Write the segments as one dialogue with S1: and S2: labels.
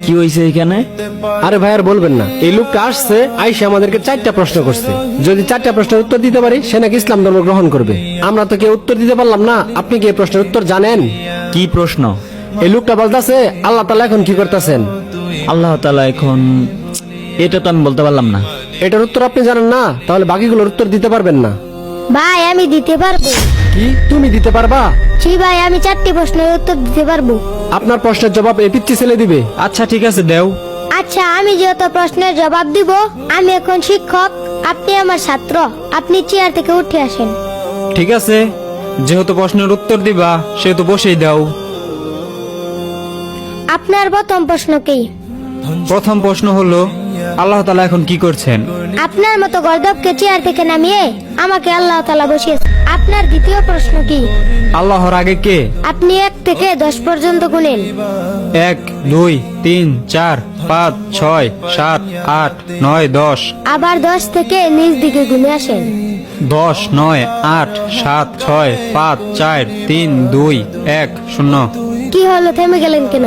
S1: কি হয়েছে এখানে?
S2: আরে ভাই আর বলবেন না, এই লোকটা আসছে, আইসা আমাদেরকে 4টা প্রশ্ন করছে। যদি 4টা প্রশ্নের উত্তর দিতে পারি সে নাকি ইসলাম ধর্ম গ্রহণ করবে। আমরা তো কেউ উত্তর দিতে পারলাম না। আপনি কি এই প্রশ্নের উত্তর জানেন?
S1: কি প্রশ্ন?
S2: এই লোকটা বলতেছে আল্লাহ তাআলা এখন কি করতেছেন।
S1: আল্লাহ তাআলা এখন, এটা তো আমি বলতে পারলাম না।
S2: এটার উত্তর আপনি জানেন না, তাহলে বাকিগুলোর উত্তর দিতে পারবেন না।
S3: ভাই আমি দিতে পারবো।
S2: কি তুমি দিতে পারবা?
S3: জি ভাই, আমি 4টি প্রশ্নের উত্তর দিতে পারবো।
S2: আপনার প্রশ্নের জবাব এই পিচ্চি ছেলে দিবে।
S1: আচ্ছা ঠিক আছে, দেও।
S3: আচ্ছা, আমি যেহেতু প্রশ্নের জবাব দিব, আমি এখন শিক্ষক, আপনি আমার ছাত্র, আপনি চেয়ার থেকে উঠে আসেন।
S1: ঠিক আছে, যেহেতু প্রশ্নের উত্তর দিবা সেহেতু বসেই দাও।
S3: আপনার প্রথম প্রশ্ন কি?
S1: প্রথম প্রশ্ন হলো, আল্লাহ তাআলা এখন কি করছেন?
S3: আপনার মতো গর্দবকে চেয়ার থেকে নামিয়ে আমাকে আল্লাহ তাআলা বসিয়েছে। আপনার দ্বিতীয় প্রশ্ন কি?
S1: আল্লাহর আগে কে?
S3: আপনি 1 থেকে 10 পর্যন্ত গুনেন।
S1: 1 2 3 4 5 6 7 8 9 10।
S3: আবার 10 থেকে নিচ দিকে গুনে আসেন।
S1: 10 9 8 7 6 5 4 3 2 1 0।
S3: কি হলো, থেমে গেলেন কেন?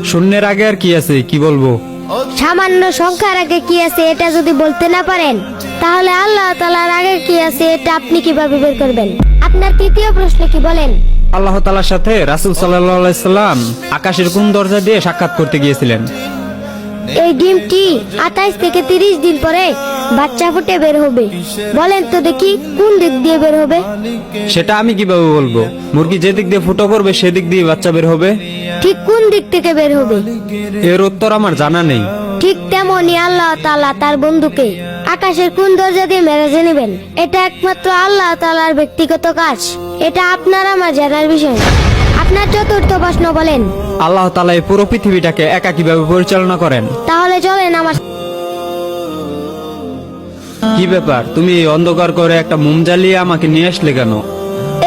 S1: শূন্যের আগে আর কি আছে, কি বলবো?
S3: সামান্য সংখ্যার আগে কি আছে এটা যদি বলতে না পারেন, তাহলে আল্লাহ তাআলার আগে কি আছে এটা আপনি কিভাবে বের করবেন? আপনার তৃতীয় প্রশ্ন কি বলেন?
S1: আল্লাহ তাআলার সাথে রাসূল সাল্লাল্লাহু আলাইহি সাল্লাম আকাশের কোন দরজা দিয়ে সাক্ষাৎ করতে গিয়েছিলেন?
S3: এই ডিমটি 28 থেকে 30 দিন পরে বাচ্চা ফুটে বের হবে। বলেন তো দেখি কোন দিক দিয়ে বের হবে?
S1: সেটা আমি কিভাবে বলবো? মুরগি যে দিক দিয়ে ফুটো করবে সেদিক দিয়ে বাচ্চা বের হবে।
S3: ঠিক কোন দিক থেকে বের হবে?
S1: এর উত্তর আমার জানা নেই।
S3: ঠিক তেমনি আল্লাহ তাআলা তার বন্ধুকে আকাশের কোন দরজা দিয়ে মেরেজে নেবেন, এটা একমাত্র আল্লাহ তাআলার ব্যক্তিগত কাজ। এটা আপনার আমার জানার বিষয় না। আপনার চতুর্থ প্রশ্ন বলেন।
S1: আল্লাহ তাআলা এই পুরো পৃথিবীটাকে একা কিভাবে পরিচালনা করেন?
S3: তাহলে চলেন আমার।
S1: কি ব্যাপার, তুমি এই অন্ধকার করে একটা মোম জ্বালিয়ে আমাকে নিয়ে আসলে কেন?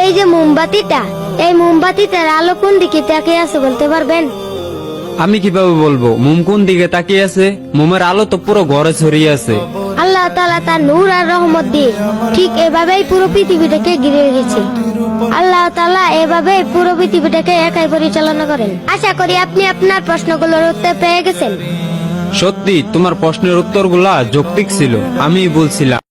S3: এই যে মোমবাতিটা, এই মোমবাতিটার আলো কোন দিকে তাকিয়ে আছে বলতে পারবেন?
S1: আমি কিভাবে বলবো মোম কোন দিকে তাকিয়ে আছে? মোমের আলো তো পুরো ঘরে ছড়িয়ে আছে।
S3: আল্লাহ তাআলা তার নূর আর রহমত দিয়ে ঠিক এভাবেই পুরো পৃথিবীটাকে ঘিরে রেখেছে। আল্লাহ তাআলা এভাবেই পুরো পৃথিবীটাকে একাই পরিচালনা করেন। আশা করি আপনি আপনার প্রশ্নগুলোর উত্তর পেয়ে গেছেন।
S1: সত্যি তোমার প্রশ্নের উত্তরগুলা যৌক্তিক ছিল, আমি বলছিলাম।